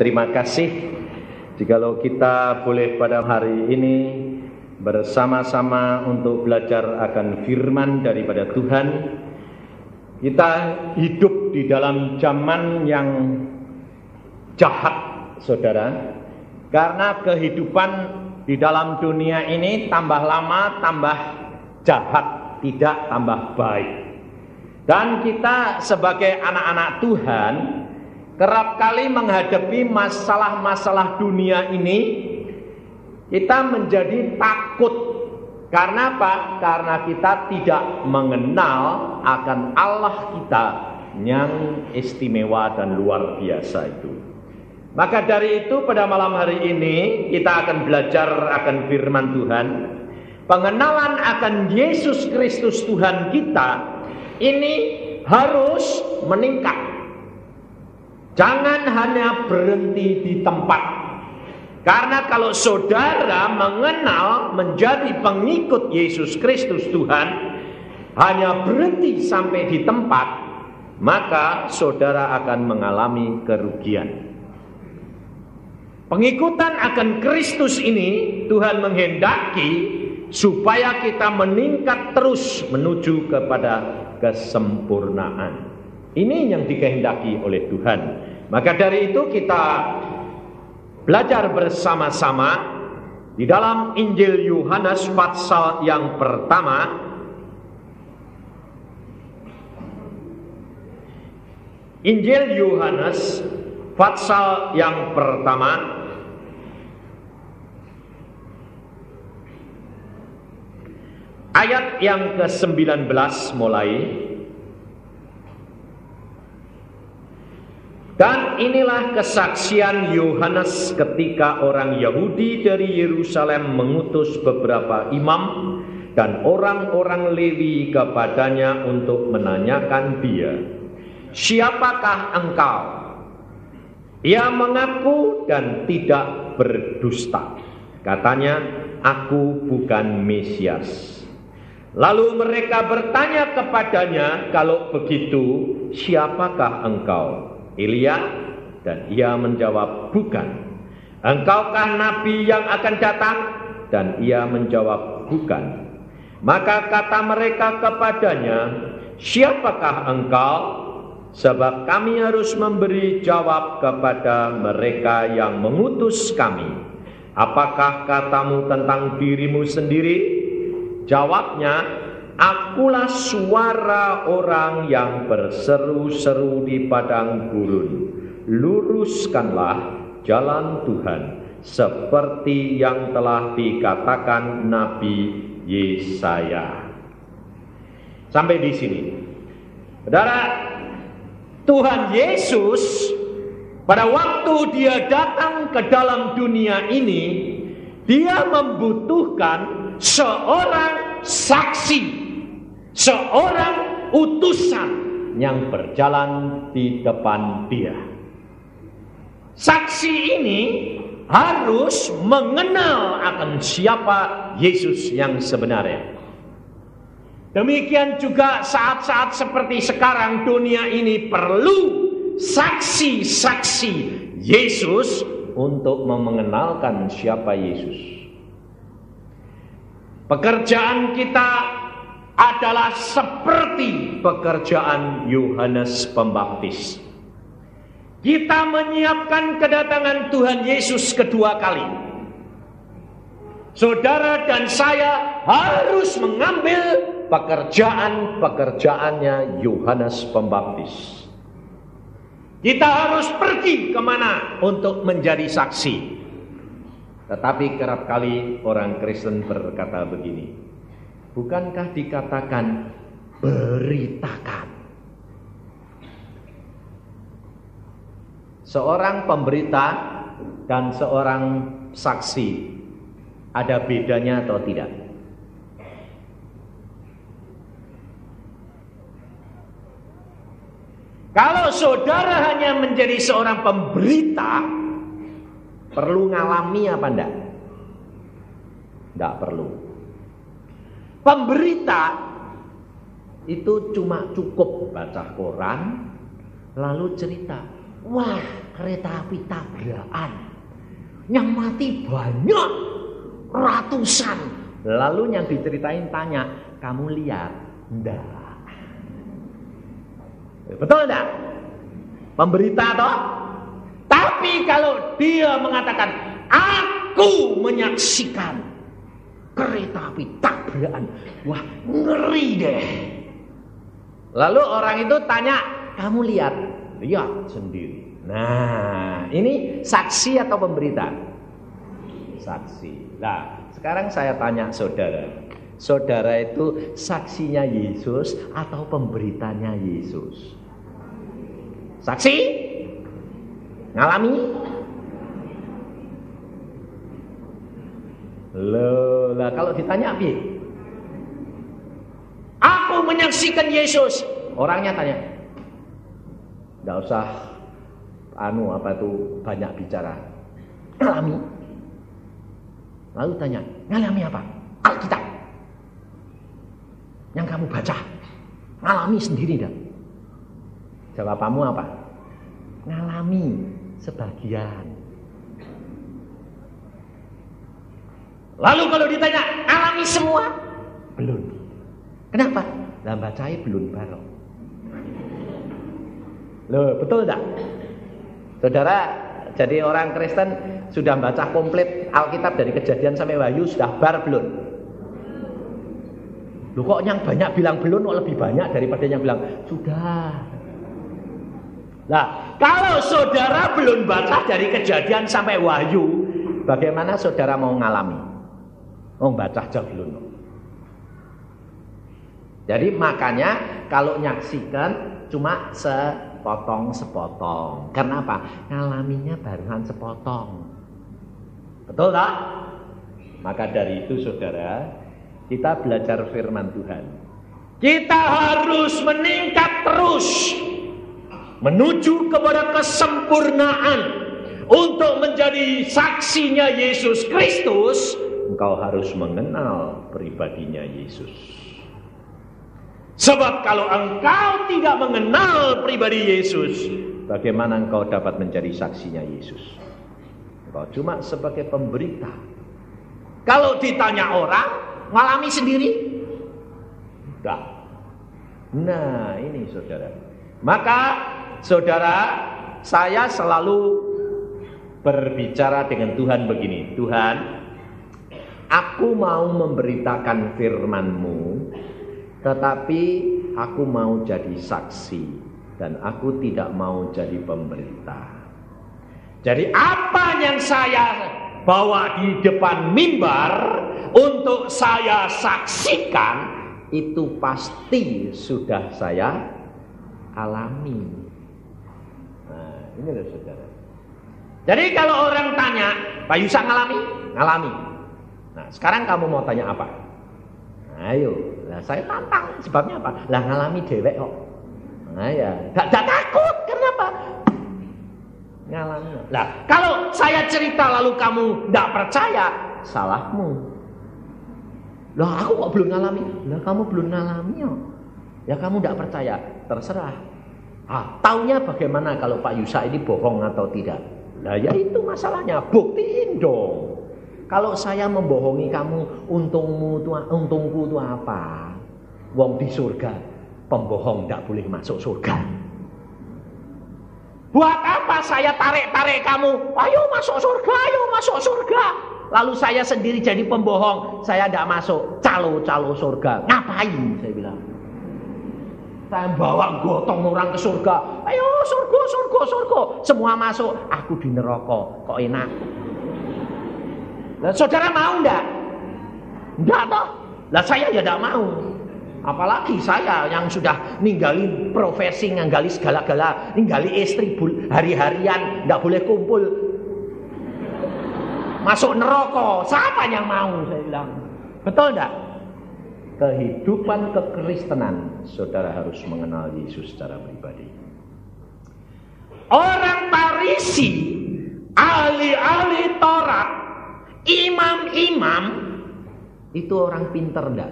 Terima kasih jikalau kita boleh pada hari ini bersama-sama untuk belajar akan firman daripada Tuhan. Kita hidup di dalam zaman yang jahat, saudara, karena kehidupan di dalam dunia ini tambah lama tambah jahat, tidak tambah baik. Dan kita sebagai anak-anak Tuhan kerap kali menghadapi masalah-masalah dunia ini, kita menjadi takut. Karena apa? Karena kita tidak mengenal akan Allah kita yang istimewa dan luar biasa itu. Maka dari itu pada malam hari ini kita akan belajar akan firman Tuhan. Pengenalan akan Yesus Kristus Tuhan kita ini harus meningkat. Jangan hanya berhenti di tempat. Karena kalau saudara mengenal menjadi pengikut Yesus Kristus Tuhan, hanya berhenti sampai di tempat, maka saudara akan mengalami kerugian. Pengikutan akan Kristus ini Tuhan menghendaki supaya kita meningkat terus menuju kepada kesempurnaan. Ini yang dikehendaki oleh Tuhan. Maka dari itu kita belajar bersama-sama di dalam Injil Yohanes pasal yang pertama. Injil Yohanes pasal yang pertama ayat yang ke-19 mulai. Dan inilah kesaksian Yohanes ketika orang Yahudi dari Yerusalem mengutus beberapa imam dan orang-orang Lewi kepadanya untuk menanyakan dia, "Siapakah engkau?" Ia mengaku dan tidak berdusta. Katanya, "Aku bukan Mesias." Lalu mereka bertanya kepadanya, "Kalau begitu, siapakah engkau?" Elia? Dan ia menjawab, "Bukan." "Engkaukah nabi yang akan datang?" Dan ia menjawab, "Bukan." Maka kata mereka kepadanya, "Siapakah engkau? Sebab kami harus memberi jawab kepada mereka yang mengutus kami. Apakah katamu tentang dirimu sendiri?" Jawabnya, "Akulah suara orang yang berseru-seru di padang gurun. Luruskanlah jalan Tuhan, seperti yang telah dikatakan Nabi Yesaya." Sampai di sini. Saudara, Tuhan Yesus pada waktu dia datang ke dalam dunia ini, dia membutuhkan seorang saksi, seorang utusan yang berjalan di depan dia. Saksi ini harus mengenal akan siapa Yesus yang sebenarnya. Demikian juga saat-saat seperti sekarang, dunia ini perlu saksi-saksi Yesus untuk mengenalkan siapa Yesus. Pekerjaan kita adalah seperti pekerjaan Yohanes Pembaptis. Kita menyiapkan kedatangan Tuhan Yesus kedua kali. Saudara dan saya harus mengambil pekerjaan-pekerjaannya Yohanes Pembaptis. Kita harus pergi kemana untuk menjadi saksi. Tetapi kerap kali orang Kristen berkata begini, bukankah dikatakan beritakan? Seorang pemberita dan seorang saksi, ada bedanya atau tidak? Kalau saudara hanya menjadi seorang pemberita, perlu ngalami apa enggak? Enggak perlu. Pemberita itu cuma cukup baca koran lalu cerita. wah kereta api tabrakan, yang mati banyak, ratusan. Lalu yang diceritain tanya, kamu lihat? Enggak. Betul enggak? Pemberita toh? Tapi kalau dia mengatakan, aku menyaksikan kereta api tabrakan, wah ngeri deh. Lalu orang itu tanya, kamu lihat? Lihat sendiri. Nah, ini saksi atau pemberita? Saksi. Nah, sekarang saya tanya saudara. Saudara itu saksinya Yesus atau pemberitanya Yesus? Saksi? Ngalami? Loh, lah kalau ditanya apa? Aku menyaksikan Yesus. Orangnya tanya, enggak usah banyak bicara. Ngalami. Lalu tanya, ngalami apa? Alkitab. Yang kamu baca. Ngalami sendiri enggak? Jawabanmu apa? Ngalami sebagian. Lalu kalau ditanya, alami semua? Belum. Kenapa? Lah bacanya belum bareng. Loh, betul enggak? Saudara, jadi orang Kristen sudah baca komplit Alkitab dari Kejadian sampai Wahyu, sudah bar belum? Loh kok yang banyak bilang belum, kok lebih banyak daripada yang bilang sudah. Nah, kalau saudara belum baca dari Kejadian sampai Wahyu, bagaimana saudara mau ngalami? Mau baca aja belum. Jadi makanya kalau nyaksikan cuma sepotong-sepotong. Karena apa? Ngalaminya barusan sepotong. Betul tak? Maka dari itu saudara, kita belajar firman Tuhan. Kita harus meningkat terus menuju kepada kesempurnaan. Untuk menjadi saksinya Yesus Kristus, engkau harus mengenal pribadinya Yesus. Sebab kalau engkau tidak mengenal pribadi Yesus, bagaimana engkau dapat menjadi saksinya Yesus? Engkau cuma sebagai pemberita. Kalau ditanya orang, ngalami sendiri? Tidak. Nah ini saudara. Maka saudara, saya selalu berbicara dengan Tuhan begini. Tuhan, aku mau memberitakan firman-Mu, tetapi aku mau jadi saksi dan aku tidak mau jadi pemberita. Jadi apa yang saya bawa di depan mimbar untuk saya saksikan, itu pasti sudah saya alami. Nah, ini loh saudara. Jadi kalau orang tanya, Pak Yusak ngalami? Ngalami. Nah, sekarang kamu mau tanya apa? Ayo, lah saya tantang. Sebabnya apa? Lah ngalami dewek kok. Nah ya, gak takut. Kenapa? Ngalami. Lah, kalau saya cerita lalu kamu gak percaya, salahmu. Lah aku kok belum ngalami? Lah kamu belum ngalami ya. Ya kamu gak percaya, terserah. Taunya bagaimana kalau Pak Yusak ini bohong atau tidak? Lah ya itu masalahnya, buktiin dong. Kalau saya membohongi kamu, untungku itu apa? Wong di surga, pembohong tidak boleh masuk surga. Buat apa saya tarik-tarik kamu? Ayo masuk surga, ayo masuk surga. Lalu saya sendiri jadi pembohong, saya tidak masuk. Calo-calo surga, ngapain? Saya bilang. Saya bawa gotong orang ke surga. Ayo surga, surga, surga. Semua masuk, aku di neraka. Kok enak? Nah, saudara mau enggak? Enggak toh? Lah saya ya enggak mau. Apalagi saya yang sudah ninggalin profesi, ninggali segala-gala, ninggali istri hari-harian, enggak boleh kumpul. Masuk neraka, siapa yang mau? Saya bilang. Betul enggak? Kehidupan kekristenan, saudara harus mengenal Yesus secara pribadi. Orang Farisi, ahli-ahli Taurat, imam-imam, itu orang pinter enggak?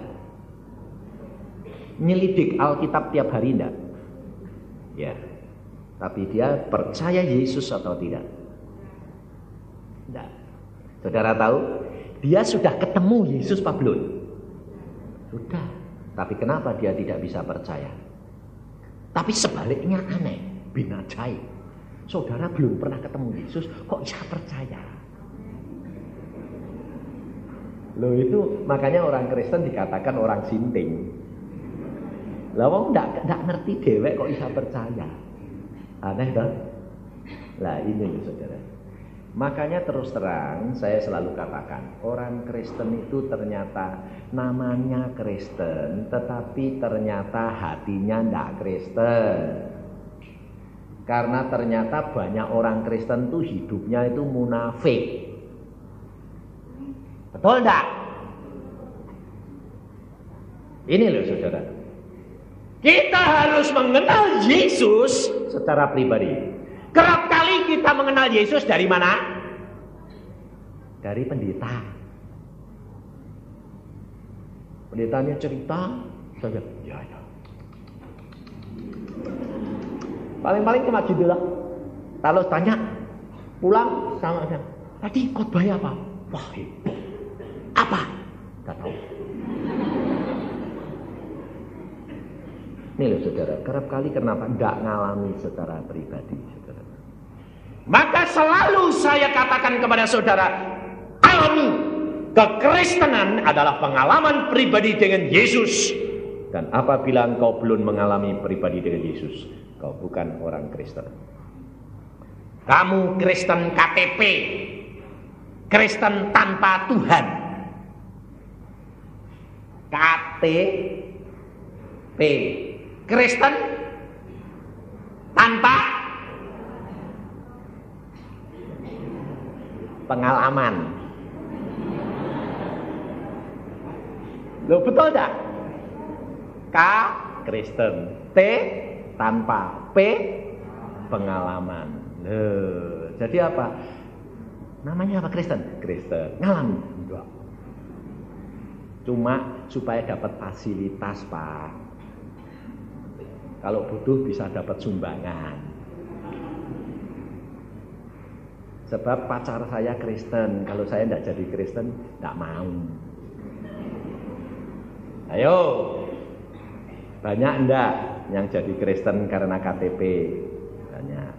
Nyelidik Alkitab tiap hari enggak? Ya. Tapi dia percaya Yesus atau tidak? Tidak. Saudara tahu, dia sudah ketemu Yesus apa belum? Sudah. Tapi kenapa dia tidak bisa percaya? Tapi sebaliknya aneh, bin ajaib. Saudara belum pernah ketemu Yesus, kok bisa percaya? Loh itu makanya orang Kristen dikatakan orang sinting. Lah wong ndak ngerti dewek kok bisa percaya. Aneh dong. Lah ini loh saudara. Makanya terus terang saya selalu katakan, orang Kristen itu ternyata namanya Kristen, tetapi ternyata hatinya ndak Kristen. Karena ternyata banyak orang Kristen tuh hidupnya itu munafik. Betul enggak? Ini loh saudara. Kita harus mengenal Yesus secara pribadi. Kerap kali kita mengenal Yesus dari mana? Dari pendeta. Pendetanya cerita, saya ya. Paling-paling cuma gitu lah. Kalau tanya, pulang sama dia. Tadi khotbahnya apa? Wah hebat. Apa? Gak tahu. Ini loh saudara, kerap kali kenapa tidak ngalami secara pribadi saudara. Maka selalu saya katakan kepada saudara, alami kekristenan adalah pengalaman pribadi dengan Yesus. Dan apabila engkau belum mengalami pribadi dengan Yesus, kau bukan orang Kristen. Kamu Kristen KTP, Kristen tanpa Tuhan. KTP, Kristen tanpa pengalaman. Loh betul tak? K Kristen, T tanpa, P pengalaman. Loh, jadi apa? Namanya apa Kristen? Kristen. Ngalami? Enggak. Cuma supaya dapat fasilitas, Pak. Kalau butuh bisa dapat sumbangan. Sebab pacar saya Kristen, kalau saya tidak jadi Kristen, tidak mau. Ayo, banyak enggak yang jadi Kristen karena KTP? Banyak.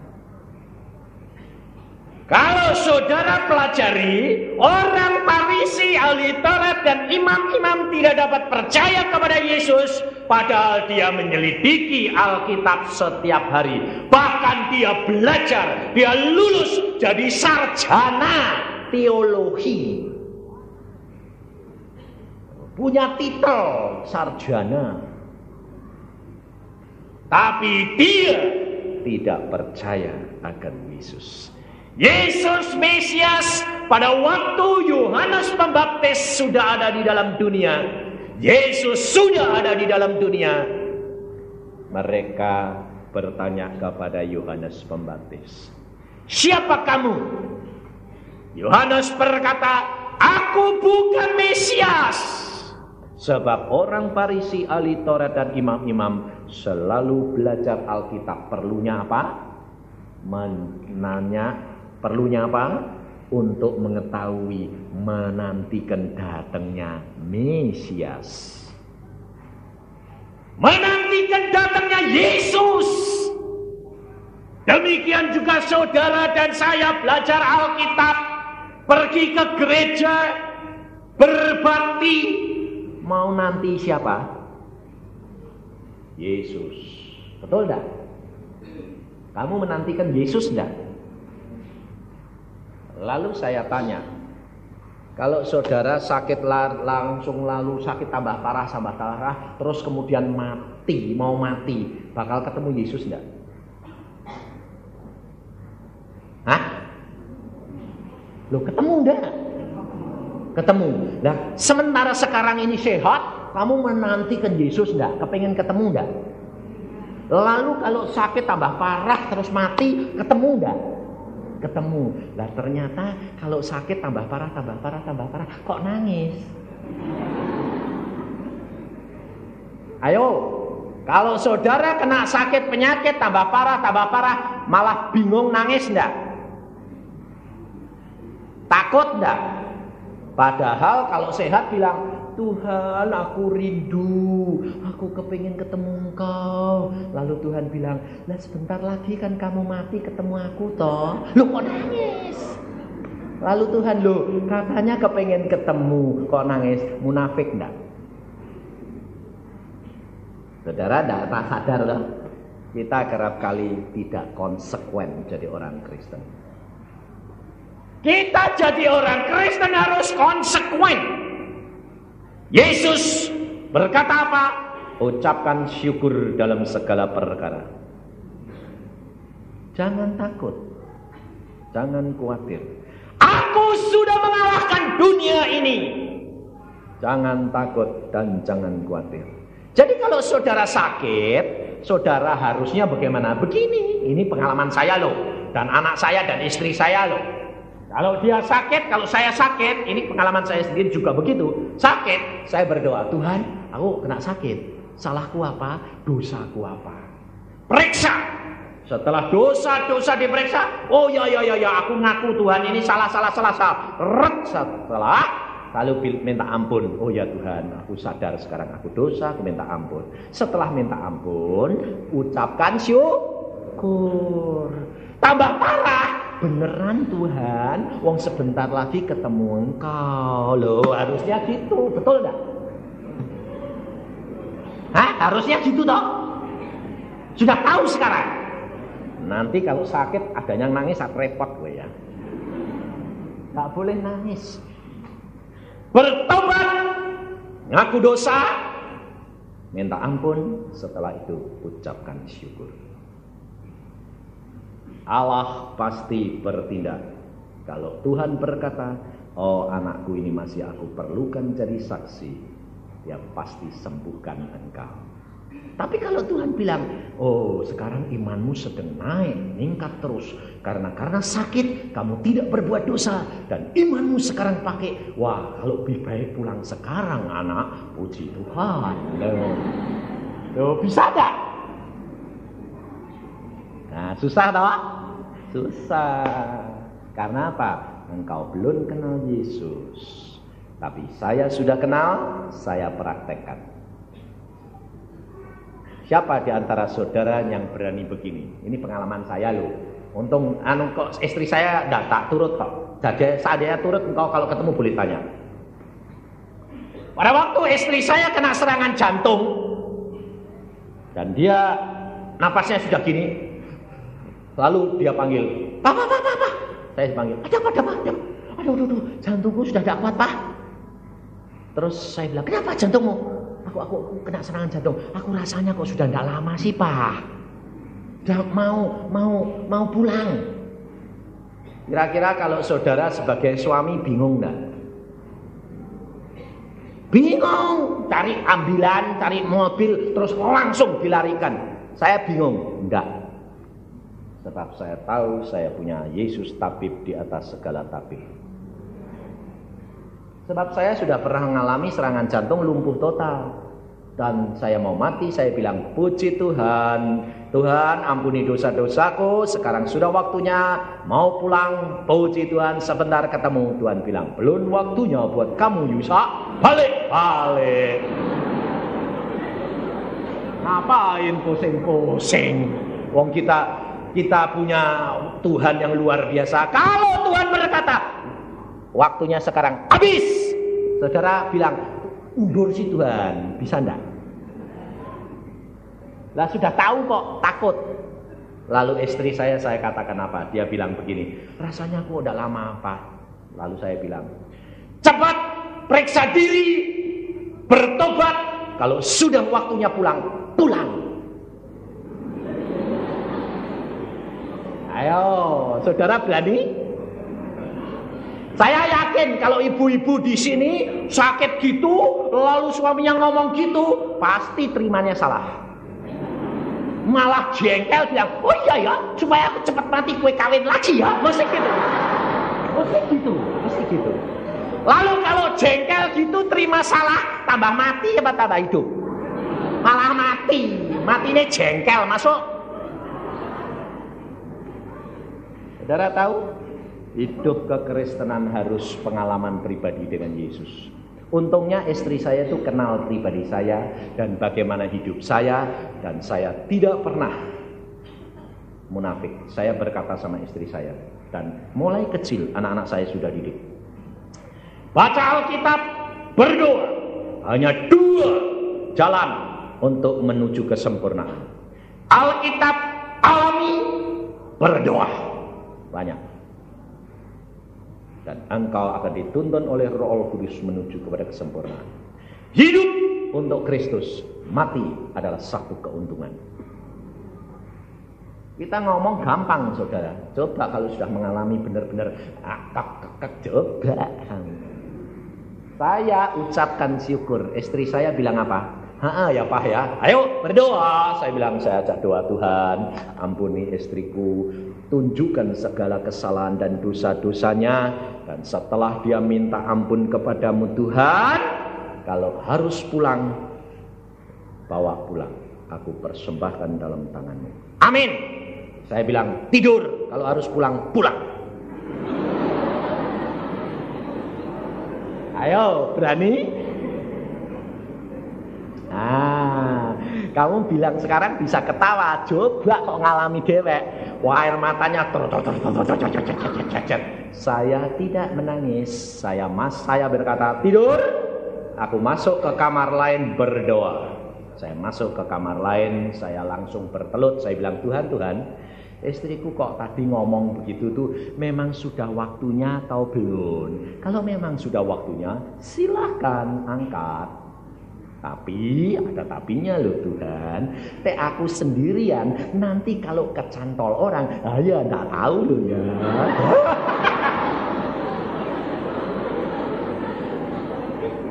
Kalau saudara pelajari, orang Farisi, ahli Taurat dan imam-imam tidak dapat percaya kepada Yesus, padahal dia menyelidiki Alkitab setiap hari. Bahkan dia belajar, dia lulus jadi sarjana teologi. Punya titel sarjana. Tapi dia tidak percaya akan Yesus. Yesus Mesias pada waktu Yohanes Pembaptis sudah ada di dalam dunia. Yesus sudah ada di dalam dunia. Mereka bertanya kepada Yohanes Pembaptis, "Siapa kamu?" Yohanes berkata, "Aku bukan Mesias." Sebab orang Farisi, ahli Taurat dan imam-imam selalu belajar Alkitab. Perlunya apa? Perlunya apa? Untuk mengetahui, menantikan datangnya Mesias. Menantikan datangnya Yesus. Demikian juga saudara dan saya belajar Alkitab, pergi ke gereja, berbakti, mau nanti siapa? Yesus. Betul enggak? Kamu menantikan Yesus enggak? Lalu saya tanya, kalau saudara sakit langsung lalu sakit tambah parah, terus kemudian mau mati, bakal ketemu Yesus enggak? Hah? Loh, ketemu enggak? Ketemu. Nah, sementara sekarang ini sehat, kamu menantikan Yesus enggak? Kepengen ketemu enggak? Lalu kalau sakit tambah parah terus mati, ketemu enggak? Ketemu. Lah ternyata kalau sakit tambah parah, kok nangis? Ayo, Kalau saudara kena sakit penyakit tambah parah, malah bingung nangis enggak? Takut enggak? Padahal kalau sehat bilang, Tuhan aku rindu, aku kepingin ketemu Engkau. Lalu Tuhan bilang, lah sebentar lagi kan kamu mati ketemu aku toh. Lu kok nangis? Lalu Tuhan, lu katanya kepingin ketemu, kok nangis? Munafik enggak? Saudara tidak sadar loh, kita kerap kali tidak konsekuen jadi orang Kristen. Kita jadi orang Kristen harus konsekuen. Yesus berkata apa? Ucapkan syukur dalam segala perkara. Jangan takut, jangan khawatir. Aku sudah mengalahkan dunia ini. Jangan takut dan jangan khawatir. Jadi kalau saudara sakit, saudara harusnya bagaimana? Begini, ini pengalaman saya loh, dan anak saya dan istri saya loh. Kalau dia sakit, kalau saya sakit, ini pengalaman saya sendiri juga begitu. Sakit, saya berdoa, Tuhan, aku kena sakit. Salahku apa? Dosaku apa? Periksa. Setelah dosa-dosa diperiksa, oh ya, aku ngaku Tuhan ini salah. Setelah lalu minta ampun. Oh ya Tuhan, aku sadar sekarang aku dosa, aku minta ampun. Setelah minta ampun, ucapkan syukur. Tambah parah, beneran Tuhan, wong sebentar lagi ketemu Engkau. Loh, harusnya gitu, betul enggak? Hah? Harusnya gitu toh? Sudah tahu sekarang. Nanti kalau sakit ada yang nangis, aku repot gue ya. Enggak boleh nangis. Bertobat, ngaku dosa, minta ampun, setelah itu ucapkan syukur. Allah pasti bertindak. Kalau Tuhan berkata, oh anakku ini masih aku perlukan jadi saksi, dia pasti sembuhkan engkau. Tapi kalau Tuhan bilang, oh sekarang imanmu sedang naik, meningkat terus, karena sakit kamu tidak berbuat dosa, dan imanmu sekarang pakai, wah kalau lebih baik pulang sekarang anak, puji Tuhan. Loh, bisa tak? Nah susah toh? Susah. Karena apa? Engkau belum kenal Yesus, tapi saya sudah kenal, saya praktekkan. Siapa di antara saudara yang berani begini? Ini pengalaman saya loh. Untung kok istri saya tak turut kok. Jadi saya turut, engkau kalau ketemu boleh tanya. Pada waktu istri saya kena serangan jantung dan dia napasnya sudah gini, lalu dia panggil, Pak. Saya panggil, ada apa? Aduh, jantungku sudah tidak kuat, Pak. Terus saya bilang, kenapa jantungmu? Aku kena serangan jantung. Aku rasanya kok sudah tidak lama sih, Pak. Udah mau pulang. Kira-kira kalau saudara sebagai suami bingung enggak? Bingung, cari ambulan, cari mobil, terus langsung dilarikan. Saya bingung, enggak. Sebab saya tahu saya punya Yesus tabib di atas segala tabib. Sebab saya sudah pernah mengalami serangan jantung lumpuh total. Dan saya mau mati, saya bilang, puji Tuhan, Tuhan ampuni dosa-dosaku, sekarang sudah waktunya mau pulang, puji Tuhan, sebentar ketemu. Tuhan bilang, belum waktunya buat kamu Yusa, balik. Ngapain pusing-pusing? Wong kita punya Tuhan yang luar biasa. Kalau Tuhan berkata, waktunya sekarang habis, saudara bilang, undur sih Tuhan, bisa enggak? Lah sudah tahu kok, takut. Lalu istri saya katakan apa? Dia bilang begini, rasanya kok udah lama apa? Lalu saya bilang, cepat periksa diri, bertobat, kalau sudah waktunya pulang. Ayo, saudara berani? Saya yakin kalau ibu-ibu di sini sakit gitu, lalu suaminya ngomong gitu, pasti terimanya salah. Malah jengkel bilang, oh iya ya, supaya aku cepat mati kue kawin lagi ya, mesti gitu. Lalu kalau jengkel gitu terima salah, tambah mati apa tambah hidup? malah mati. Matinya jengkel, masuk. Saudara tahu? Hidup kekristenan harus pengalaman pribadi dengan Yesus. Untungnya istri saya itu kenal pribadi saya dan bagaimana hidup saya, dan saya tidak pernah munafik. Saya berkata sama istri saya, dan mulai kecil anak-anak saya sudah didik. Baca Alkitab, berdoa. Hanya 2 jalan untuk menuju kesempurnaan. Alkitab alami, berdoa. Banyak. Dan engkau akan dituntun oleh Roh Kudus menuju kepada kesempurnaan. Hidup untuk Kristus, mati adalah satu keuntungan. Kita ngomong gampang, saudara. Coba kalau sudah mengalami benar-benar coba. Saya ucapkan syukur. Istri saya bilang apa? Ya Pak ya, ayo berdoa. Saya bilang, saya ajak doa, Tuhan ampuni istriku, tunjukkan segala kesalahan dan dosa-dosanya, dan setelah dia minta ampun kepadamu Tuhan, kalau harus pulang, bawa pulang, aku persembahkan dalam tanganmu. Amin. Saya bilang, tidur, kalau harus pulang, pulang. Ayo, berani? Kamu bilang sekarang bisa ketawa, coba kok ngalami dewek. Wah, air matanya saya tidak menangis. Saya berkata tidur. Aku masuk ke kamar lain berdoa. Saya masuk ke kamar lain, saya langsung bertelut. Saya bilang, Tuhan, istriku kok tadi ngomong begitu tuh, memang sudah waktunya atau belum? Kalau memang sudah waktunya, silahkan angkat. Tapi ada tapinya loh Tuhan. Aku sendirian, nanti kalau kecantol orang, ya enggak tahu loh ya.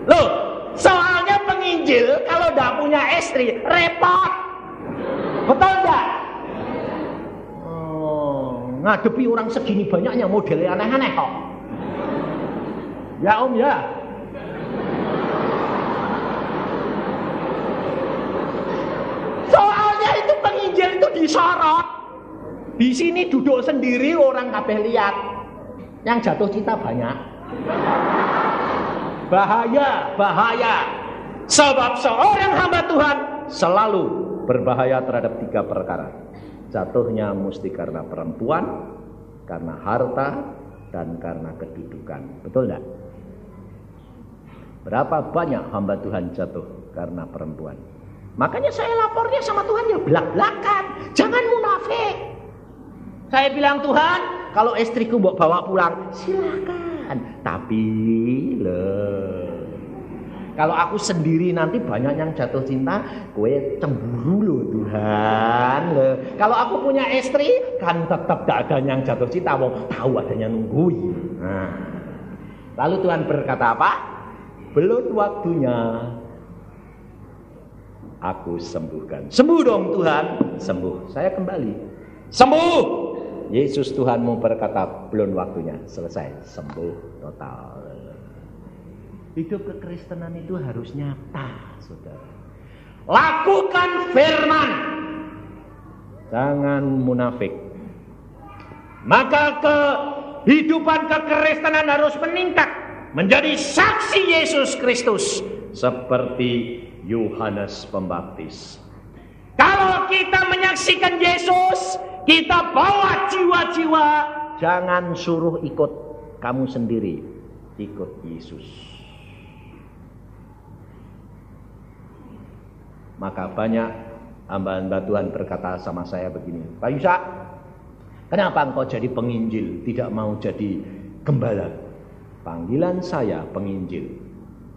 Loh, soalnya penginjil kalau enggak punya istri repot. Betul enggak? Ngadepi orang segini banyaknya modelnya aneh-aneh kok. Ya Om ya. Soalnya itu penginjil itu disorot. Di sini duduk sendiri orang kabeh lihat. Yang jatuh cinta banyak. Bahaya. Sebab seorang hamba Tuhan selalu berbahaya terhadap 3 perkara. Jatuhnya mesti karena perempuan, karena harta, dan karena kedudukan. Betul enggak? Berapa banyak hamba Tuhan jatuh karena perempuan? Makanya saya lapornya sama Tuhan ya belak-belakan. Jangan munafik. Saya bilang, Tuhan, kalau istriku mau bawa pulang, silakan. Tapi kalau aku sendiri nanti banyak yang jatuh cinta, gue cemburu loh Tuhan. Kalau aku punya istri, kan tetap gak ada yang jatuh cinta, mau tahu adanya nungguin. Lalu Tuhan berkata apa? Belum waktunya. Aku sembuhkan. Sembuh dong Tuhan. Sembuh. Saya kembali. Sembuh. Yesus Tuhanmu berkata, belum waktunya. Selesai. Sembuh total. Hidup kekristenan itu harus nyata, saudara. Lakukan firman. Jangan munafik. Maka kehidupan kekristenan harus meningkat. Menjadi saksi Yesus Kristus. Seperti Yohanes Pembaptis. Kalau kita menyaksikan Yesus, kita bawa jiwa-jiwa. Jangan suruh ikut kamu sendiri, ikut Yesus. Maka banyak hamba-hamba Tuhan berkata sama saya begini, Pak Yusak, kenapa engkau jadi penginjil, tidak mau jadi gembala? Panggilan saya penginjil.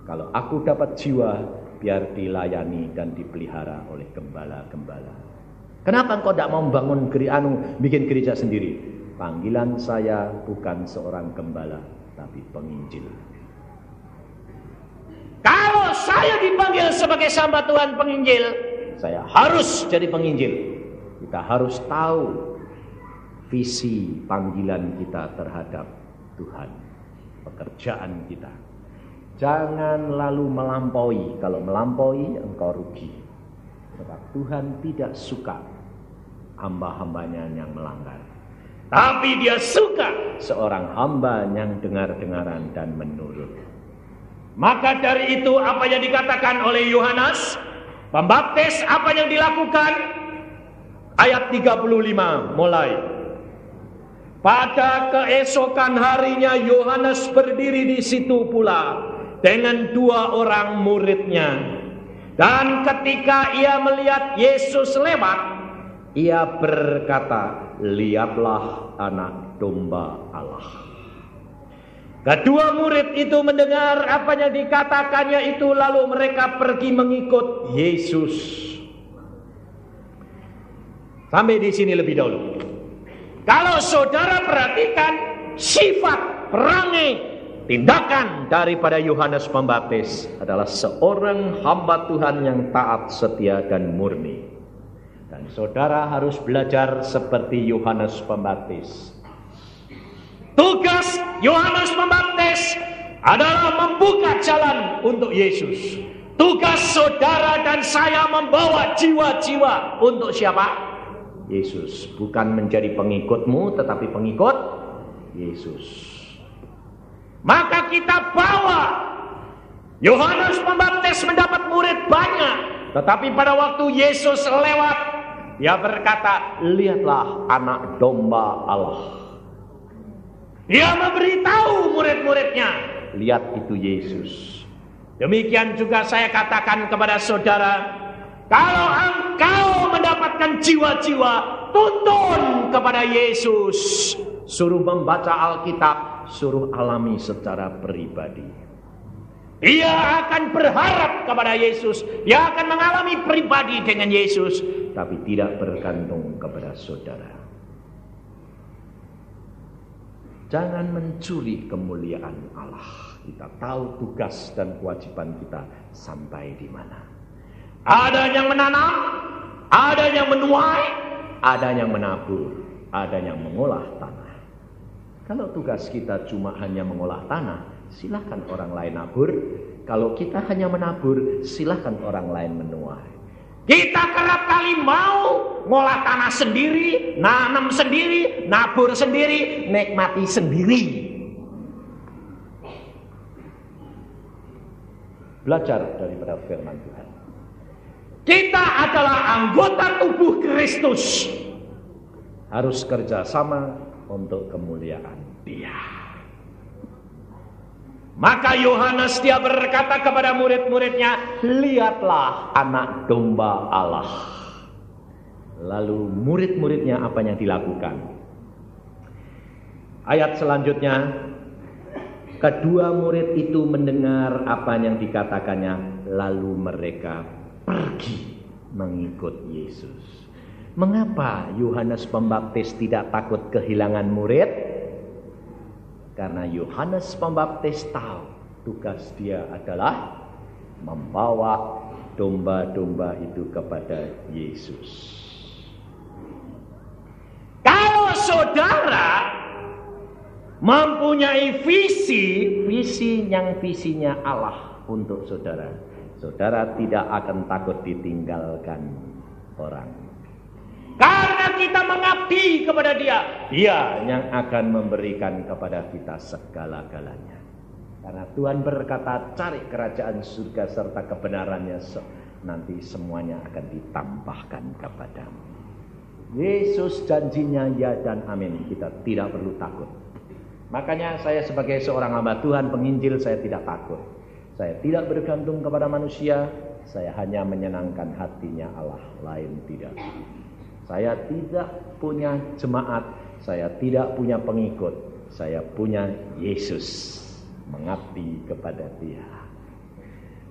Kalau aku dapat jiwa, biar dilayani dan dipelihara oleh gembala-gembala. Kenapa engkau tidak mau membangun bikin gereja sendiri? Panggilan saya bukan seorang gembala, tapi penginjil. Kalau saya dipanggil sebagai hamba Tuhan penginjil, saya harus jadi penginjil. Kita harus tahu visi panggilan kita terhadap Tuhan, pekerjaan kita. Jangan lalu melampaui. Kalau melampaui, engkau rugi. Sebab Tuhan tidak suka hamba-hambanya yang melanggar. Tapi dia suka seorang hamba yang dengar-dengaran dan menurut. Maka dari itu apa yang dikatakan oleh Yohanes Pembaptis, apa yang dilakukan? Ayat 35 mulai. Pada keesokan harinya Yohanes berdiri di situ pula dengan 2 orang muridnya. Dan ketika ia melihat Yesus lewat, ia berkata, "Lihatlah anak domba Allah." Kedua murid itu mendengar apa yang dikatakannya itu, lalu mereka pergi mengikut Yesus. Sampai di sini lebih dahulu. Kalau saudara perhatikan sifat, perangai, tindakan daripada Yohanes Pembaptis adalah seorang hamba Tuhan yang taat, setia, dan murni. Dan saudara harus belajar seperti Yohanes Pembaptis. Tugas Yohanes Pembaptis adalah membuka jalan untuk Yesus. Tugas saudara dan saya membawa jiwa-jiwa untuk siapa? Yesus. Bukan menjadi pengikutmu, tetapi pengikut Yesus. Maka kita bawa. Yohanes Pembaptis mendapat murid banyak, tetapi pada waktu Yesus lewat, dia berkata, "Lihatlah anak domba Allah." Dia memberitahu murid-muridnya, lihat itu Yesus. Demikian juga saya katakan kepada saudara, kalau engkau mendapatkan jiwa-jiwa, tuntun kepada Yesus. Suruh membaca Alkitab, suruh alami secara pribadi. Dia akan berharap kepada Yesus, dia akan mengalami pribadi dengan Yesus, tapi tidak bergantung kepada saudara. Jangan mencuri kemuliaan Allah. Kita tahu tugas dan kewajiban kita sampai di mana. Ada yang menanam, ada yang menuai, ada yang menabur, ada yang mengolah tanah. Kalau tugas kita cuma hanya mengolah tanah, silahkan orang lain nabur. Kalau kita hanya menabur, silahkan orang lain menuai. Kita kerap kali mau ngolah tanah sendiri, nanam sendiri, nabur sendiri, nikmati sendiri. Belajar daripada firman Tuhan. Kita adalah anggota tubuh Kristus. Harus kerjasama untuk kemuliaan Dia. Maka Yohanes dia berkata kepada murid-muridnya, "Lihatlah anak domba Allah." Lalu murid-muridnya apa yang dilakukan? Ayat selanjutnya, kedua murid itu mendengar apa yang dikatakannya, lalu mereka pergi mengikut Yesus. Mengapa Yohanes Pembaptis tidak takut kehilangan murid? Karena Yohanes Pembaptis tahu tugas dia adalah membawa domba-domba itu kepada Yesus. Kalau saudara mempunyai visi yang visinya Allah untuk saudara, saudara tidak akan takut ditinggalkan orang. Karena kita mengabdi kepada Dia, Dia yang akan memberikan kepada kita segala-galanya. Karena Tuhan berkata, "Cari kerajaan surga serta kebenarannya, nanti semuanya akan ditambahkan kepadamu." Yesus janjinya ya dan amin. Kita tidak perlu takut. Makanya saya sebagai seorang hamba Tuhan, penginjil, saya tidak takut. Saya tidak bergantung kepada manusia. Saya hanya menyenangkan hatinya Allah, lain tidak. Saya tidak punya jemaat, saya tidak punya pengikut, saya punya Yesus, mengabdi kepada Dia.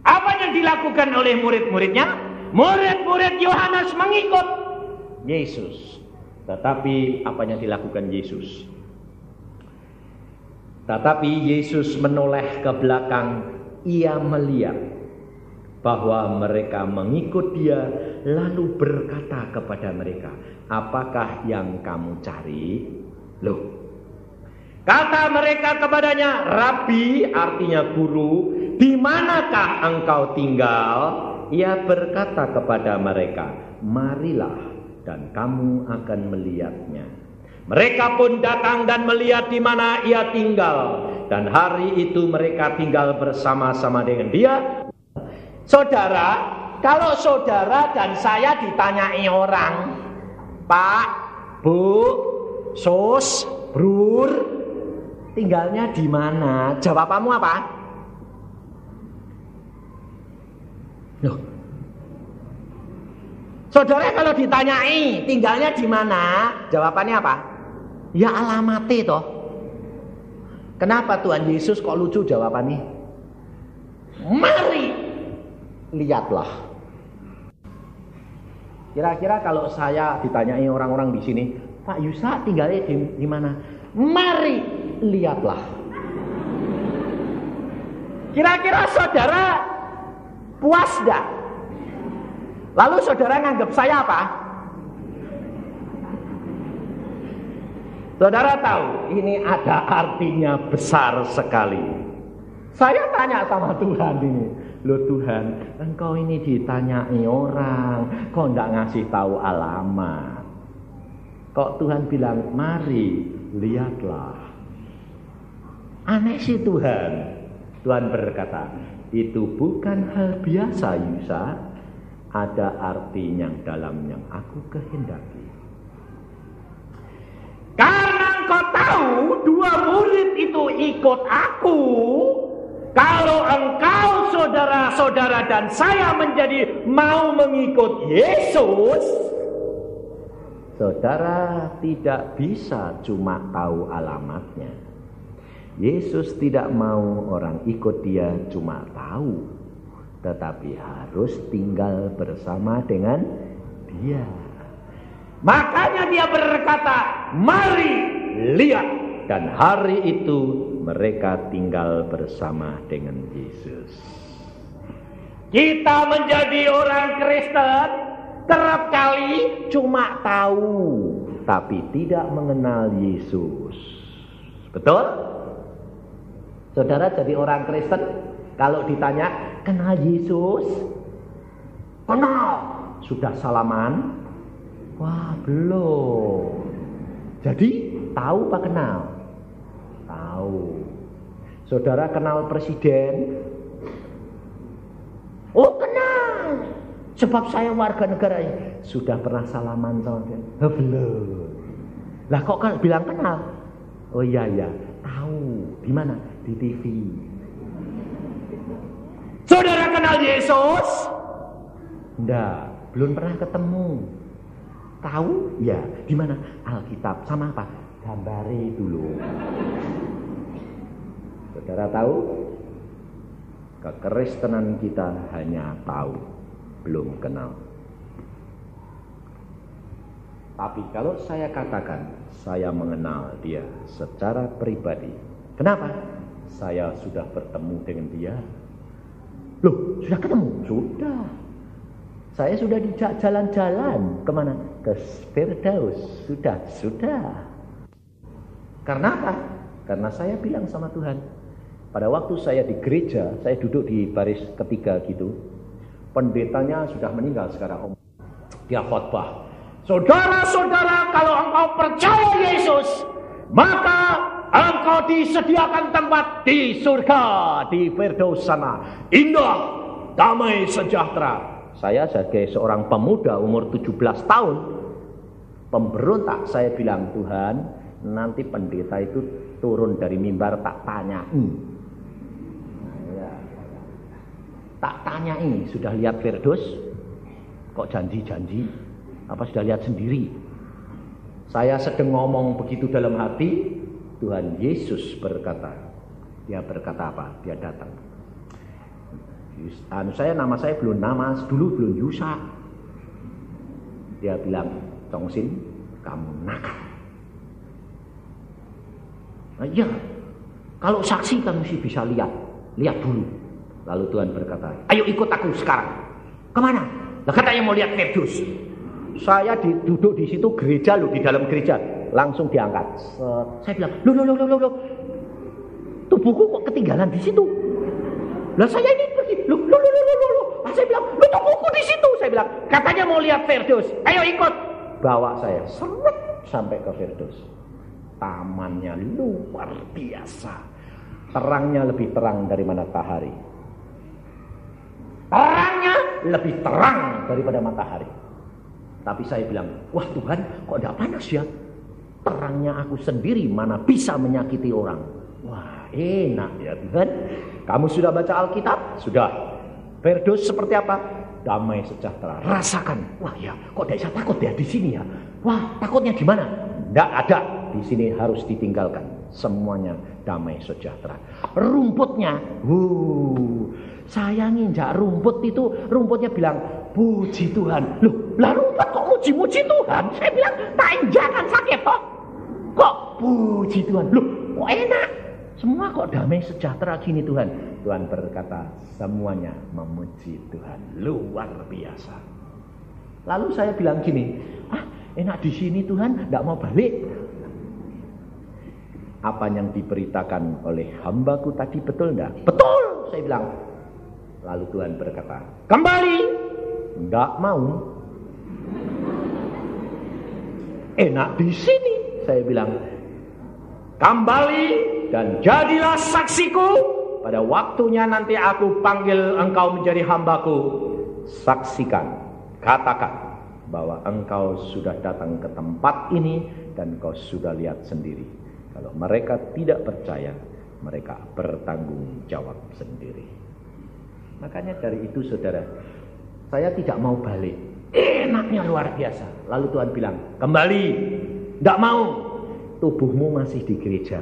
Apa yang dilakukan oleh murid-muridnya? Murid-murid Yohanes mengikut Yesus. Tetapi apa yang dilakukan Yesus? Tetapi Yesus menoleh ke belakang, ia melihat bahwa mereka mengikut Dia, lalu berkata kepada mereka, "Apakah yang kamu cari?" Loh, kata mereka kepadanya, "Rabi," artinya guru, "di manakah engkau tinggal?" ia berkata kepada mereka, marilah dan kamu akan melihatnya. Mereka pun datang dan melihat di mana ia tinggal. Dan hari itu mereka tinggal bersama-sama dengan dia. Saudara, kalau saudara dan saya ditanyai orang, Pak, Bu, Sus, Brur, tinggalnya di mana? Jawabanmu apa? Loh. Saudara kalau ditanyai tinggalnya di mana? Jawabannya apa? Ya alamatnya toh. Kenapa Tuhan Yesus kok lucu jawabannya? Mari lihatlah. Kira-kira kalau saya ditanyai orang-orang di sini, Pak Yusa tinggalnya di mana? Mari lihatlah. Kira-kira saudara puas enggak? Lalu saudara nganggap saya apa? Saudara tahu ini ada artinya besar sekali. Saya tanya sama Tuhan ini, loh Tuhan, engkau ini ditanyai orang, kok enggak ngasih tahu alamat? Kok Tuhan bilang, mari lihatlah. Aneh sih Tuhan. Tuhan berkata, itu bukan hal biasa Yusa, ada arti yang dalam yang aku kehendaki. Karena engkau tahu dua murid itu ikut aku, kalau engkau saudara-saudara dan saya menjadi mau mengikut Yesus, saudara tidak bisa cuma tahu alamatnya. Yesus tidak mau orang ikut dia cuma tahu, tetapi harus tinggal bersama dengan dia. Makanya dia berkata, mari lihat. Dan hari itu mereka tinggal bersama dengan Yesus. Kita menjadi orang Kristen kerap kali cuma tahu, tapi tidak mengenal Yesus. Betul? Saudara jadi orang Kristen, kalau ditanya, kenal Yesus? Kenal. Sudah salaman? Wah, belum. Jadi, tahu apa kenal? Tahu. Saudara kenal presiden? Oh, kenal. Sebab saya warga negara ini. Sudah pernah salaman sama dia? Belum. Lah kok kan bilang kenal? Oh iya, tahu. Di mana? Di TV. Saudara kenal Yesus? Enggak, belum pernah ketemu. Tahu? Ya, di mana? Alkitab sama apa? Gambari dulu. Saudara tahu? Kekristenan kita hanya tahu, belum kenal. Tapi kalau saya katakan saya mengenal dia secara pribadi. Kenapa? Saya sudah bertemu dengan dia. Loh, sudah ketemu? Sudah. Saya sudah di jalan-jalan kemana? Ke Firdaus. Sudah. Karena apa? Karena saya bilang sama Tuhan. Pada waktu saya di gereja, saya duduk di baris ketiga gitu. Pendetanya sudah meninggal sekarang. Dia khotbah. Saudara-saudara, kalau engkau percaya Yesus, maka engkau disediakan tempat di surga, di Firdaus sana. Indah, damai, sejahtera. Saya sebagai seorang pemuda umur 17 tahun, pemberontak, saya bilang, Tuhan, nanti pendeta itu turun dari mimbar tak tanyai. Tak tanyai, sudah lihat Firdaus? Kok janji-janji? Apa sudah lihat sendiri? Saya sedang ngomong begitu dalam hati, Tuhan Yesus berkata. Dia berkata apa? Dia datang. Nama saya belum nama, dulu belum Yusa. Dia bilang, Congsin, kamu nakal. Nah, iya, kalau saksi kamu sih bisa lihat dulu. Lalu Tuhan berkata, ayo ikut aku sekarang. Kemana? Lah katanya mau lihat Firdaus. Saya duduk di situ gereja loh, di dalam gereja, langsung diangkat. Saya bilang, loh, tubuhku kok ketinggalan di situ. Lah saya ini pergi, loh, Saya bilang, lu tungguku di situ. Saya bilang, katanya mau lihat Firdaus. Ayo ikut. Bawa saya seret sampai ke Firdaus. Tamannya luar biasa. Terangnya lebih terang dari matahari. Terangnya lebih terang daripada matahari. Tapi saya bilang, wah Tuhan, kok tidak panas ya? Terangnya aku sendiri mana bisa menyakiti orang. Wah enak ya Tuhan. Kamu sudah baca Alkitab? Sudah. Firdaus seperti apa? Damai sejahtera. Rasakan. Wah ya, kok tidak bisa takut ya di sini ya? Wah, takutnya di mana? Tidak ada. Di sini harus ditinggalkan. Semuanya damai sejahtera. Rumputnya, saya nginjak rumput itu, rumputnya bilang, puji Tuhan. Loh, lah rumput kok muji-muji Tuhan? Saya bilang, tak injakan sakit toh. Kok puji Tuhan? Loh, kok enak? Semua kok damai sejahtera gini Tuhan. Tuhan berkata, semuanya memuji Tuhan. Luar biasa. Lalu saya bilang gini, enak di sini Tuhan, tidak mau balik. Apa yang diberitakan oleh hambaku tadi betul enggak? Betul, saya bilang. Lalu Tuhan berkata, kembali. Enggak mau. Enak di sini, saya bilang. Kembali dan jadilah saksiku. Pada waktunya nanti aku panggil engkau menjadi hambaku. Saksikan, katakan bahwa engkau sudah datang ke tempat ini dan kau sudah lihat sendiri. Kalau mereka tidak percaya, mereka bertanggung jawab sendiri. Makanya dari itu saudara, saya tidak mau balik. Enaknya luar biasa. Lalu Tuhan bilang, kembali. Tidak mau. Tubuhmu masih di gereja.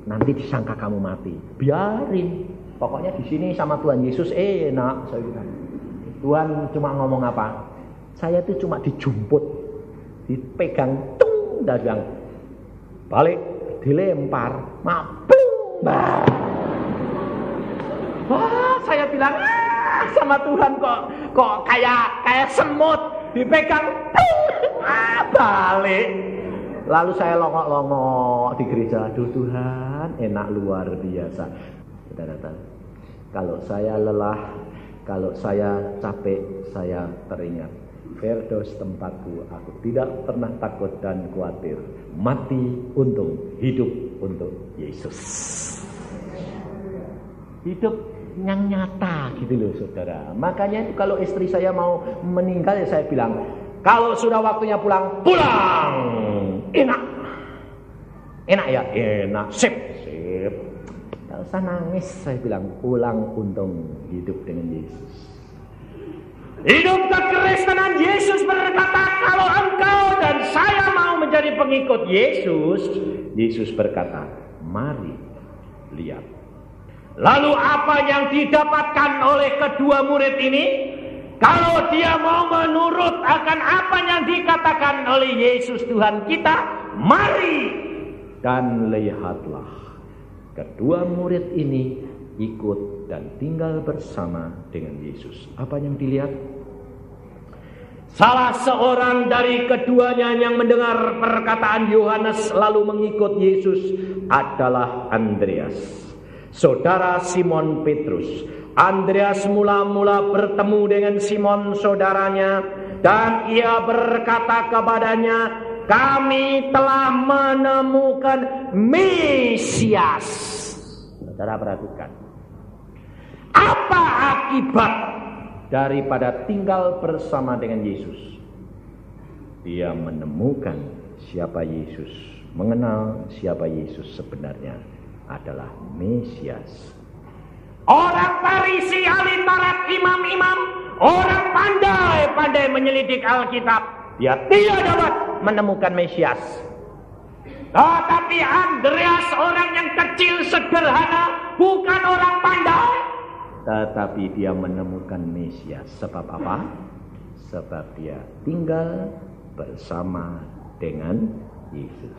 Nanti disangka kamu mati. Biarin. Pokoknya di sini sama Tuhan Yesus enak. Saya bilang. Tuhan cuma ngomong apa? Saya itu cuma dijemput, dipegang, tung, dan bilang, balik, dilempar, maplung. Wah, saya bilang, sama Tuhan kok kayak semut, dipegang, balik. Lalu saya longok-longok di gereja. Aduh Tuhan, enak luar biasa. Saudara-saudara, kalau saya lelah, kalau saya capek, saya teringat Firdaus tempatku. Aku tidak pernah takut dan khawatir. Mati untung, hidup untuk Yesus. Hidup yang nyata gitu loh saudara. Makanya itu kalau istri saya mau meninggal ya saya bilang, kalau sudah waktunya pulang, pulang. Enak. Enak ya? Enak. Sip. Tak usah nangis, saya bilang, pulang untung hidup dengan Yesus. Hidup kekristenan Yesus berkata, kalau engkau dan saya mau menjadi pengikut Yesus, Yesus berkata, mari lihat. Lalu apa yang didapatkan oleh kedua murid ini? Kalau dia mau menurut akan apa yang dikatakan oleh Yesus Tuhan kita, mari dan lihatlah. Kedua murid ini ikut dan tinggal bersama dengan Yesus. Apa yang dilihat? Salah seorang dari keduanya yang mendengar perkataan Yohanes lalu mengikut Yesus adalah Andreas, saudara Simon Petrus. Andreas mula-mula bertemu dengan Simon saudaranya dan ia berkata kepadanya, kami telah menemukan Mesias. Saudara perhatikan. Apa akibat daripada tinggal bersama dengan Yesus? Dia menemukan siapa Yesus, mengenal siapa Yesus sebenarnya adalah Mesias. Orang Farisi, ahli Taurat, imam-imam, orang pandai-pandai menyelidik Alkitab, dia tidak dapat menemukan Mesias. Tetapi Andreas, orang yang kecil sederhana, bukan orang pandai, tetapi dia menemukan Mesias. Sebab apa? Sebab dia tinggal bersama dengan Yesus.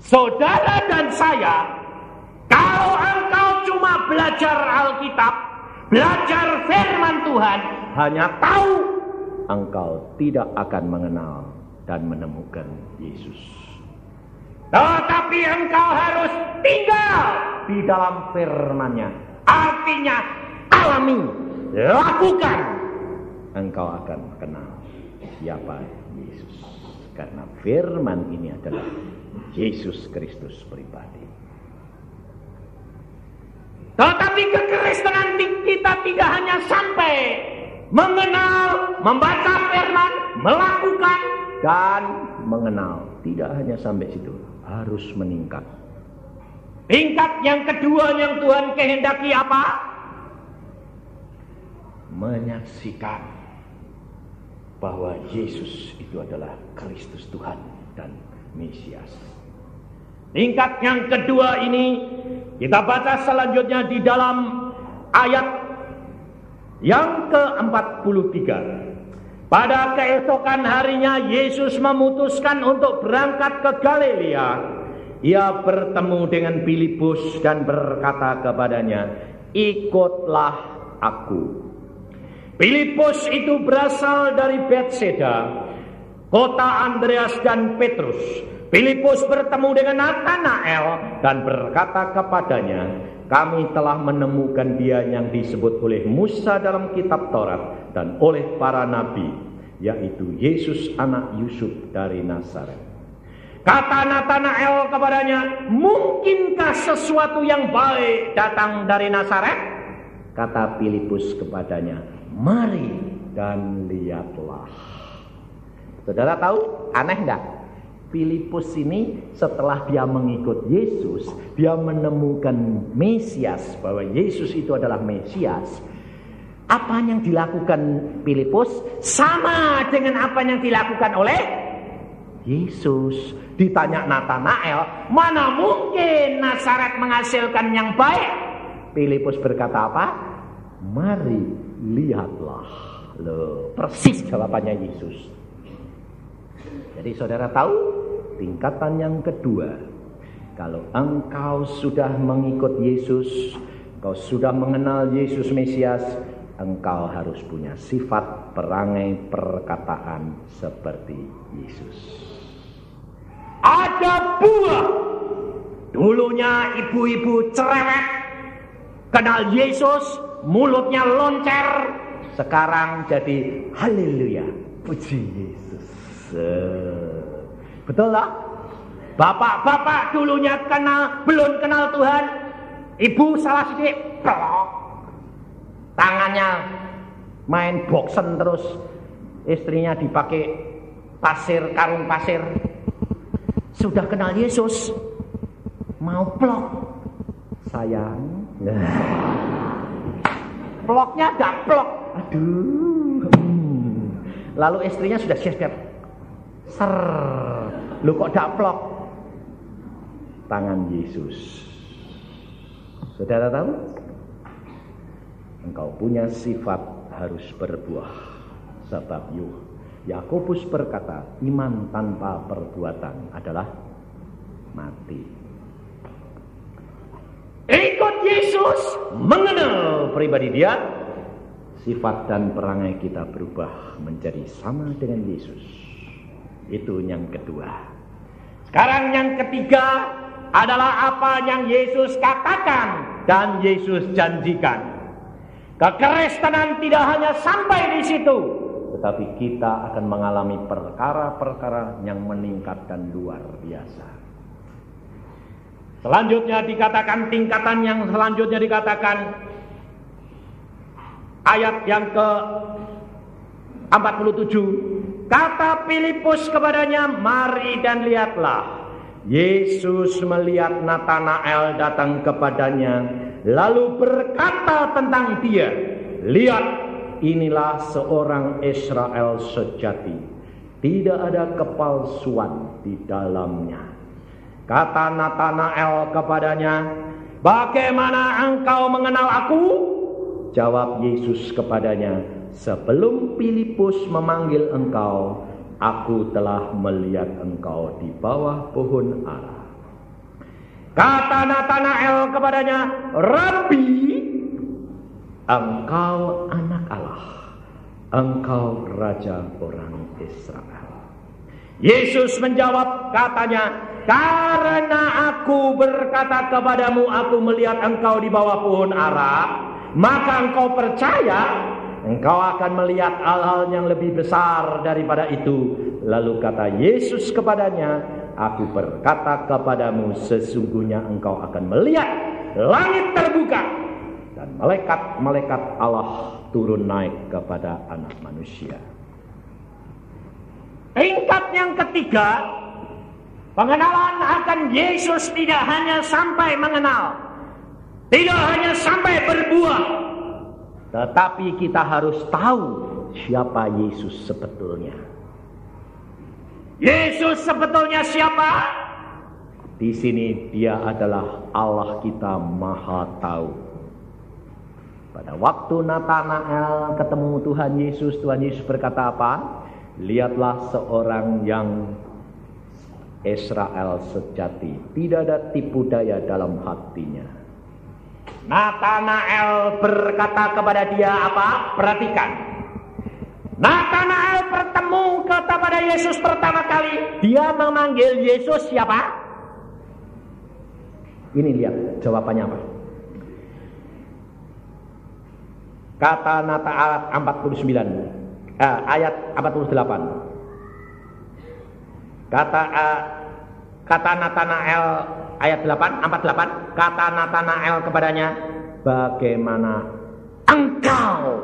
Saudara dan saya, kalau engkau cuma belajar Alkitab, belajar firman Tuhan, hanya tahu, engkau tidak akan mengenal dan menemukan Yesus. Tetapi engkau harus tinggal di dalam firman-Nya. Artinya alami lakukan, engkau akan kenal siapa Yesus. Karena firman ini adalah Yesus Kristus pribadi. Tetapi kekristenan kita tidak hanya sampai mengenal, membaca firman, melakukan, dan mengenal. Tidak hanya sampai situ, harus meningkat. Tingkat yang kedua yang Tuhan kehendaki apa? Menyaksikan bahwa Yesus itu adalah Kristus Tuhan dan Mesias. Tingkat yang kedua ini kita baca selanjutnya di dalam ayat yang ke-43. Pada keesokan harinya Yesus memutuskan untuk berangkat ke Galilea. Ia bertemu dengan Filipus dan berkata kepadanya, "Ikutlah aku." Filipus itu berasal dari Bethsaida, kota Andreas dan Petrus. Filipus bertemu dengan Natanael dan berkata kepadanya, "Kami telah menemukan dia yang disebut oleh Musa dalam kitab Taurat dan oleh para nabi, yaitu Yesus anak Yusuf dari Nazaret." Kata Natanael kepadanya, "Mungkinkah sesuatu yang baik datang dari Nazaret?" Kata Filipus kepadanya, "Mari dan lihatlah." Saudara tahu aneh enggak? Filipus ini setelah dia mengikut Yesus, dia menemukan Mesias, bahwa Yesus itu adalah Mesias. Apa yang dilakukan Filipus sama dengan apa yang dilakukan oleh Yesus. Ditanya Natanael, "Mana mungkin Nazaret menghasilkan yang baik?" Filipus berkata apa? "Mari lihatlah." Loh, persis jawabannya Yesus. Jadi saudara tahu, tingkatan yang kedua, kalau engkau sudah mengikut Yesus, engkau sudah mengenal Yesus Mesias, engkau harus punya sifat, perangai, perkataan seperti Yesus. Ada buah. Dulunya ibu-ibu cerewet, kenal Yesus, mulutnya loncer, sekarang jadi haleluya, puji Yesus. Betul lah? Bapak-bapak dulunya belum kenal Tuhan, ibu salah sedikit, plok, tangannya main boksen terus, istrinya dipakai pasir, karung pasir. Sudah kenal Yesus, mau plok, sayang, ploknya gak plok, aduh. Lalu istrinya sudah siap-siap, ser, lu kok gak plok, tangan Yesus. Saudara tahu, engkau punya sifat harus berbuah, sebab Yakobus berkata, iman tanpa perbuatan adalah mati. Ikut Yesus, mengenal pribadi dia, sifat dan perangai kita berubah menjadi sama dengan Yesus. Itu yang kedua. Sekarang yang ketiga adalah apa yang Yesus katakan dan Yesus janjikan. Kekristenan tidak hanya sampai di situ, tetapi kita akan mengalami perkara-perkara yang meningkatkan luar biasa. Selanjutnya dikatakan, tingkatan yang selanjutnya dikatakan, ayat yang ke-47, kata Filipus kepadanya, "Mari dan lihatlah." Yesus melihat Natanael datang kepadanya, lalu berkata tentang dia, "Lihat, inilah seorang Israel sejati, tidak ada kepalsuan di dalamnya." Kata Natanael kepadanya, "Bagaimana engkau mengenal aku?" Jawab Yesus kepadanya, "Sebelum Filipus memanggil engkau, aku telah melihat engkau di bawah pohon ara." Kata Natanael kepadanya, "Rabi, engkau anak Allah, engkau raja orang Israel." Yesus menjawab katanya, "Karena aku berkata kepadamu, aku melihat engkau di bawah pohon ara, maka engkau percaya, engkau akan melihat hal-hal yang lebih besar daripada itu. Lalu kata Yesus kepadanya, aku berkata kepadamu, sesungguhnya engkau akan melihat langit terbuka dan malaikat-malaikat Allah turun naik kepada anak manusia. Tingkat yang ketiga, pengenalan akan Yesus tidak hanya sampai mengenal, tidak hanya sampai berbuah, tetapi kita harus tahu siapa Yesus sebetulnya. Yesus sebetulnya siapa? Di sini dia adalah Allah kita Maha Tahu. Pada waktu Natanael ketemu Tuhan Yesus berkata apa? Lihatlah seorang yang Israel sejati, tidak ada tipu daya dalam hatinya. Natanael berkata kepada dia apa? Perhatikan. Natanael bertemu kepada Yesus pertama kali. Dia memanggil Yesus siapa? Ini lihat jawabannya apa. Kata Natanael 49 ayat 48. Kata Natanael ayat 48, kata Natanael kepadanya, bagaimana engkau?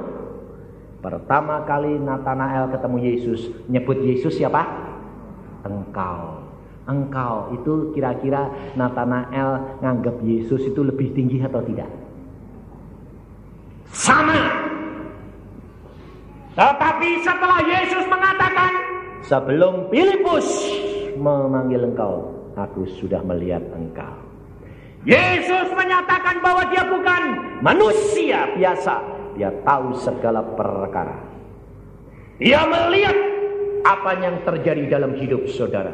Pertama kali Natanael ketemu Yesus, nyebut Yesus siapa? Engkau itu kira-kira Natanael nganggap Yesus itu lebih tinggi atau tidak? Sama. Tetapi setelah Yesus mengatakan, sebelum Filipus memanggil engkau, aku sudah melihat engkau. Yesus menyatakan bahwa dia bukan manusia biasa. Dia tahu segala perkara. Dia melihat apa yang terjadi dalam hidup saudara.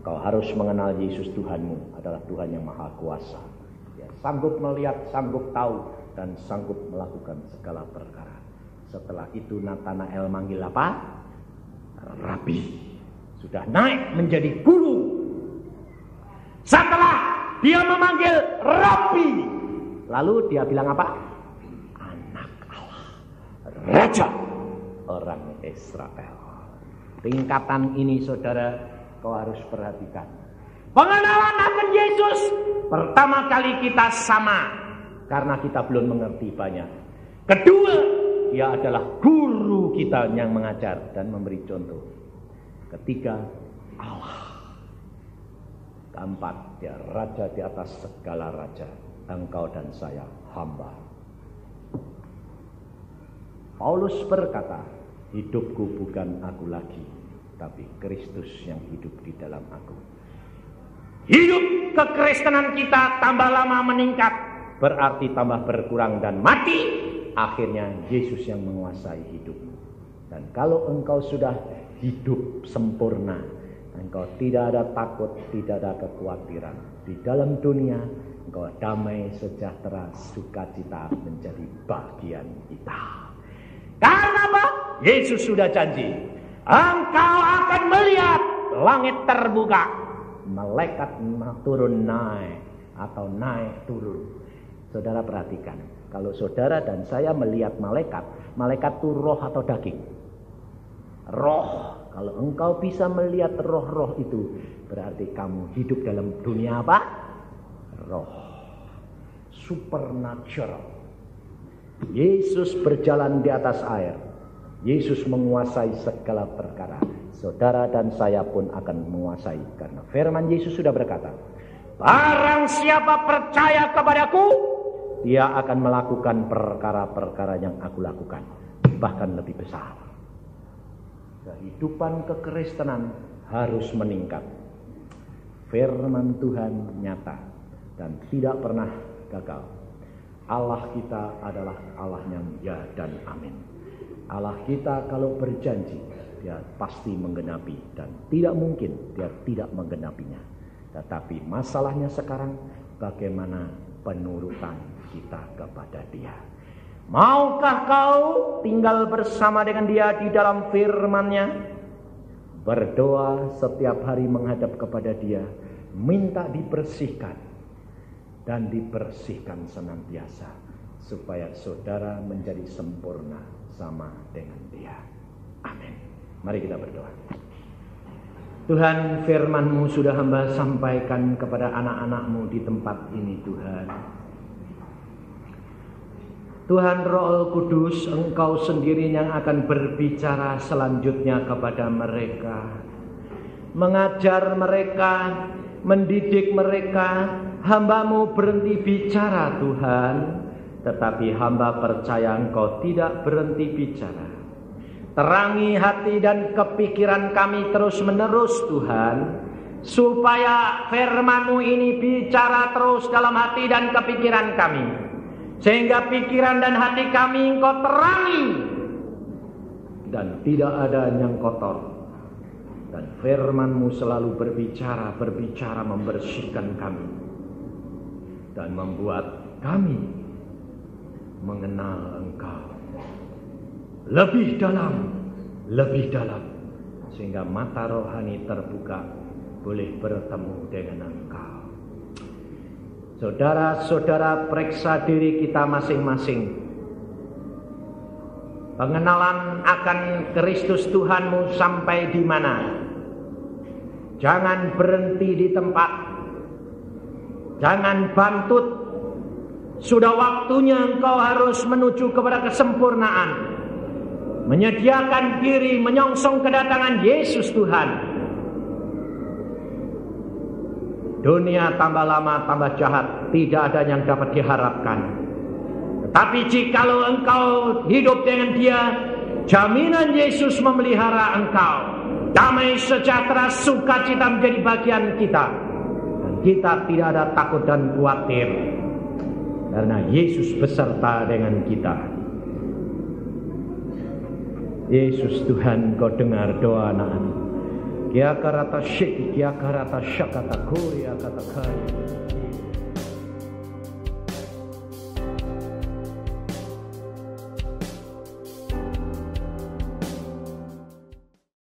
Kau harus mengenal Yesus Tuhanmu adalah Tuhan yang Maha Kuasa. Dia sanggup melihat, sanggup tahu, dan sanggup melakukan segala perkara. Setelah itu Natanael manggil apa? Rabi. Sudah naik menjadi guru. Setelah dia memanggil Rabi, lalu dia bilang apa? Anak Allah, Raja orang Israel. Tingkatan ini saudara, kau harus perhatikan. Pengenalan akan Yesus pertama kali kita sama karena kita belum mengerti banyak. Kedua, dia adalah guru kita yang mengajar dan memberi contoh. Ketiga, Allah. Keempat, dia raja di atas segala raja. Engkau dan saya hamba. Paulus berkata, hidupku bukan aku lagi, tapi Kristus yang hidup di dalam aku. Hidup kekristenan kita tambah lama meningkat, berarti tambah berkurang dan mati. Akhirnya Yesus yang menguasai hidupmu. Dan kalau engkau sudah hidup sempurna, engkau tidak ada takut, tidak ada kekhawatiran. Di dalam dunia, engkau damai, sejahtera, sukacita menjadi bagian kita. Karena apa? Yesus sudah janji, engkau akan melihat langit terbuka, malaikat turun naik atau naik turun. Saudara perhatikan, kalau saudara dan saya melihat malaikat, malaikat itu roh atau daging? Roh. Kalau engkau bisa melihat roh-roh itu, berarti kamu hidup dalam dunia apa? Roh. Supernatural. Yesus berjalan di atas air. Yesus menguasai segala perkara. Saudara dan saya pun akan menguasai. Karena firman Yesus sudah berkata, barang siapa percaya kepadaku, dia akan melakukan perkara-perkara yang aku lakukan. Bahkan lebih besar. Kehidupan kekristenan harus meningkat. Firman Tuhan nyata dan tidak pernah gagal. Allah kita adalah Allah yang ya dan amin. Allah kita kalau berjanji, dia pasti menggenapi dan tidak mungkin dia tidak menggenapinya. Tetapi masalahnya sekarang bagaimana penurutan kita kepada dia. Maukah kau tinggal bersama dengan dia di dalam firman-Nya? Berdoa setiap hari menghadap kepada dia, minta dibersihkan dan dibersihkan senantiasa supaya saudara menjadi sempurna sama dengan Dia. Amin. Mari kita berdoa. Tuhan, firman-Mu sudah hamba sampaikan kepada anak-anak-Mu di tempat ini, Tuhan. Tuhan Roh Kudus, Engkau sendiri yang akan berbicara selanjutnya kepada mereka, mengajar mereka, mendidik mereka. Hamba-Mu berhenti bicara, Tuhan, tetapi hamba percaya Engkau tidak berhenti bicara. Terangi hati dan kepikiran kami terus-menerus, Tuhan, supaya firman-Mu ini bicara terus dalam hati dan kepikiran kami, sehingga pikiran dan hati kami Engkau terangi, dan tidak ada yang kotor. Dan firman-Mu selalu berbicara membersihkan kami, dan membuat kami mengenal Engkau lebih dalam, sehingga mata rohani terbuka, boleh bertemu dengan Engkau. Saudara-saudara, periksa diri kita masing-masing. Pengenalan akan Kristus Tuhanmu sampai di mana? Jangan berhenti di tempat, jangan bantut. Sudah waktunya engkau harus menuju kepada kesempurnaan, menyediakan diri menyongsong kedatangan Yesus Tuhan. Dunia tambah lama tambah jahat, tidak ada yang dapat diharapkan. Tetapi jikalau engkau hidup dengan Dia, jaminan Yesus memelihara engkau. Damai sejahtera sukacita menjadi bagian kita, dan kita tidak ada takut dan khawatir, karena Yesus beserta dengan kita. Yesus Tuhan, Kau dengar doa anak-anak. Kia karata syeki, kia karata syakata kuria kata kaya.